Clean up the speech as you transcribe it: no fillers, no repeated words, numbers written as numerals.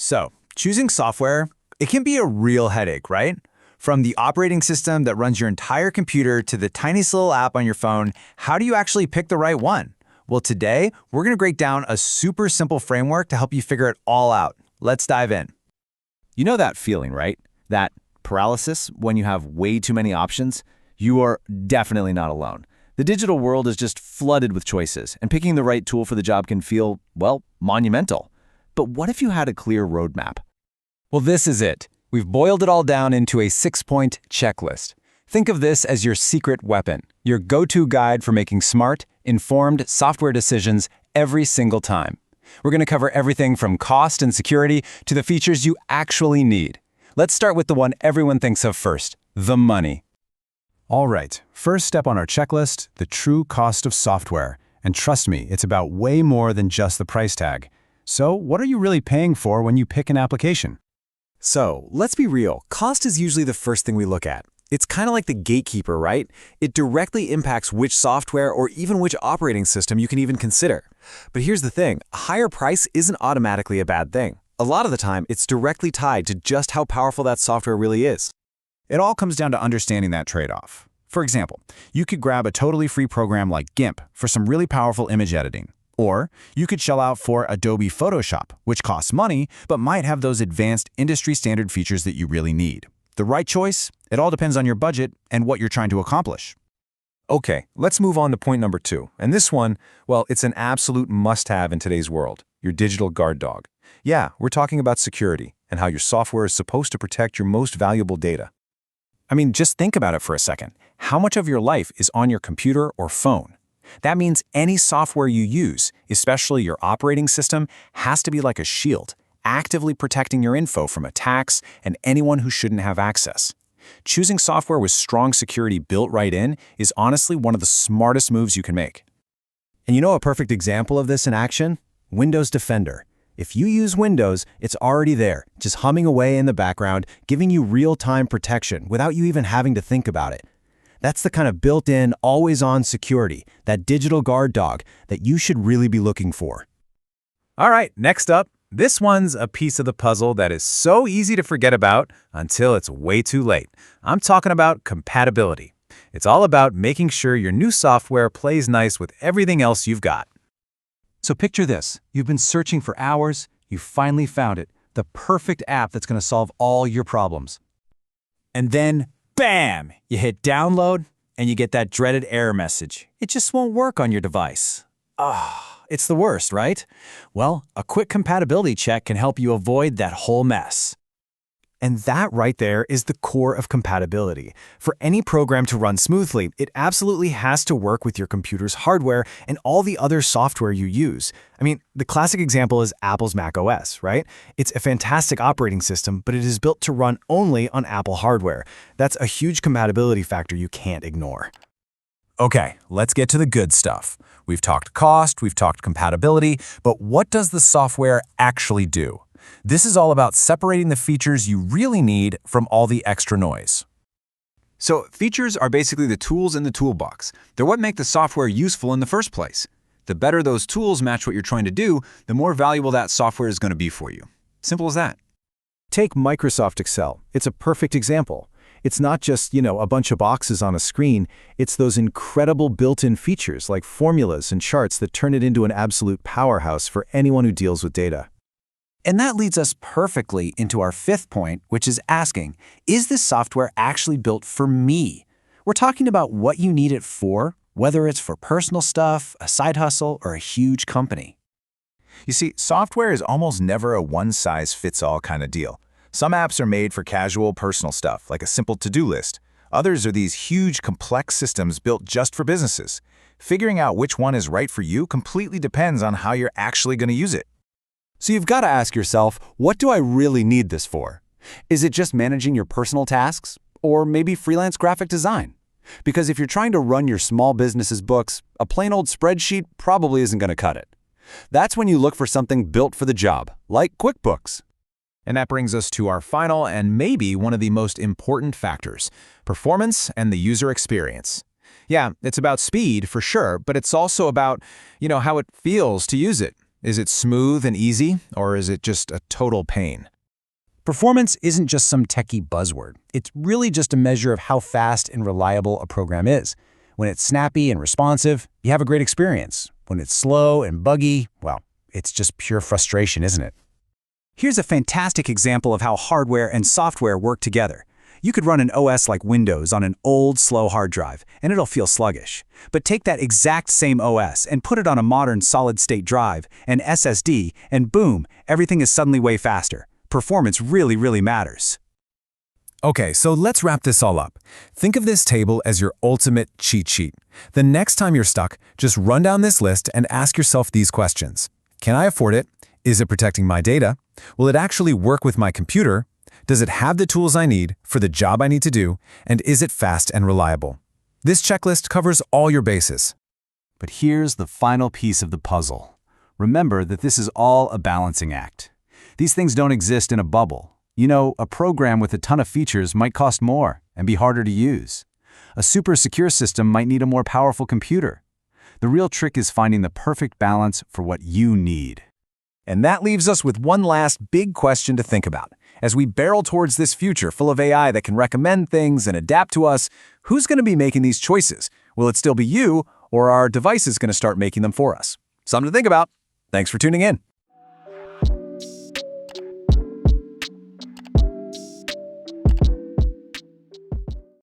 So, choosing software, it can be a real headache, right? From the operating system that runs your entire computer to the tiniest little app on your phone, how do you actually pick the right one? Well, today, we're going to break down a super simple framework to help you figure it all out. Let's dive in. You know that feeling, right? That paralysis when you have way too many options? You are definitely not alone. The digital world is just flooded with choices, and picking the right tool for the job can feel, well, monumental. But what if you had a clear roadmap? Well, this is it. We've boiled it all down into a 6-point checklist. Think of this as your secret weapon, your go-to guide for making smart, informed software decisions every single time. We're going to cover everything from cost and security to the features you actually need. Let's start with the one everyone thinks of first, the money. All right, first step on our checklist, the true cost of software. And trust me, it's about way more than just the price tag. So, what are you really paying for when you pick an application? So, let's be real. Cost is usually the first thing we look at. It's kind of like the gatekeeper, right? It directly impacts which software or even which operating system you can even consider. But here's the thing, a higher price isn't automatically a bad thing. A lot of the time, it's directly tied to just how powerful that software really is. It all comes down to understanding that trade-off. For example, you could grab a totally free program like GIMP for some really powerful image editing. Or you could shell out for Adobe Photoshop, which costs money, but might have those advanced industry-standard features that you really need. The right choice? It all depends on your budget and what you're trying to accomplish. Okay, let's move on to point number 2. And this one, well, it's an absolute must-have in today's world, your digital guard dog. Yeah, we're talking about security and how your software is supposed to protect your most valuable data. I mean, just think about it for a second. How much of your life is on your computer or phone? That means any software you use, especially your operating system, has to be like a shield, actively protecting your info from attacks and anyone who shouldn't have access. Choosing software with strong security built right in is honestly one of the smartest moves you can make. And you know a perfect example of this in action? Windows Defender. If you use Windows, it's already there, just humming away in the background, giving you real-time protection without you even having to think about it. That's the kind of built-in, always-on security, that digital guard dog that you should really be looking for. All right, next up, this one's a piece of the puzzle that is so easy to forget about until it's way too late. I'm talking about compatibility. It's all about making sure your new software plays nice with everything else you've got. So picture this. You've been searching for hours, you finally found it, the perfect app that's going to solve all your problems. And then, bam! You hit download, and you get that dreaded error message. It just won't work on your device. It's the worst, right? Well, a quick compatibility check can help you avoid that whole mess. And that right there is the core of compatibility. For any program to run smoothly, it absolutely has to work with your computer's hardware and all the other software you use. I mean, the classic example is Apple's macOS, right? It's a fantastic operating system, but it is built to run only on Apple hardware. That's a huge compatibility factor you can't ignore. Okay, let's get to the good stuff. We've talked cost, we've talked compatibility, but what does the software actually do? This is all about separating the features you really need from all the extra noise. So features are basically the tools in the toolbox. They're what make the software useful in the first place. The better those tools match what you're trying to do, the more valuable that software is going to be for you. Simple as that. Take Microsoft Excel. It's a perfect example. It's not just, a bunch of boxes on a screen. It's those incredible built-in features like formulas and charts that turn it into an absolute powerhouse for anyone who deals with data. And that leads us perfectly into our 5th point, which is asking, is this software actually built for me? We're talking about what you need it for, whether it's for personal stuff, a side hustle, or a huge company. You see, software is almost never a one-size-fits-all kind of deal. Some apps are made for casual personal stuff, like a simple to-do list. Others are these huge, complex systems built just for businesses. Figuring out which one is right for you completely depends on how you're actually going to use it. So you've got to ask yourself, what do I really need this for? Is it just managing your personal tasks? Or maybe freelance graphic design? Because if you're trying to run your small business's books, a plain old spreadsheet probably isn't going to cut it. That's when you look for something built for the job, like QuickBooks. And that brings us to our final and maybe one of the most important factors, performance and the user experience. Yeah, it's about speed for sure, but it's also about, how it feels to use it. Is it smooth and easy, or is it just a total pain? Performance isn't just some techie buzzword. It's really just a measure of how fast and reliable a program is. When it's snappy and responsive, you have a great experience. When it's slow and buggy, well, it's just pure frustration, isn't it? Here's a fantastic example of how hardware and software work together. You could run an OS like Windows on an old, slow hard drive, and it'll feel sluggish. But take that exact same OS and put it on a modern solid-state drive, an SSD, and boom, everything is suddenly way faster. Performance really matters. Okay, so let's wrap this all up. Think of this table as your ultimate cheat sheet. The next time you're stuck, just run down this list and ask yourself these questions. Can I afford it? Is it protecting my data? Will it actually work with my computer? Does it have the tools I need for the job I need to do? And is it fast and reliable? This checklist covers all your bases. But here's the final piece of the puzzle. Remember that this is all a balancing act. These things don't exist in a bubble. You know, a program with a ton of features might cost more and be harder to use. A super secure system might need a more powerful computer. The real trick is finding the perfect balance for what you need. And that leaves us with one last big question to think about. As we barrel towards this future full of AI that can recommend things and adapt to us, who's going to be making these choices? Will it still be you, or are our devices going to start making them for us? Something to think about. Thanks for tuning in.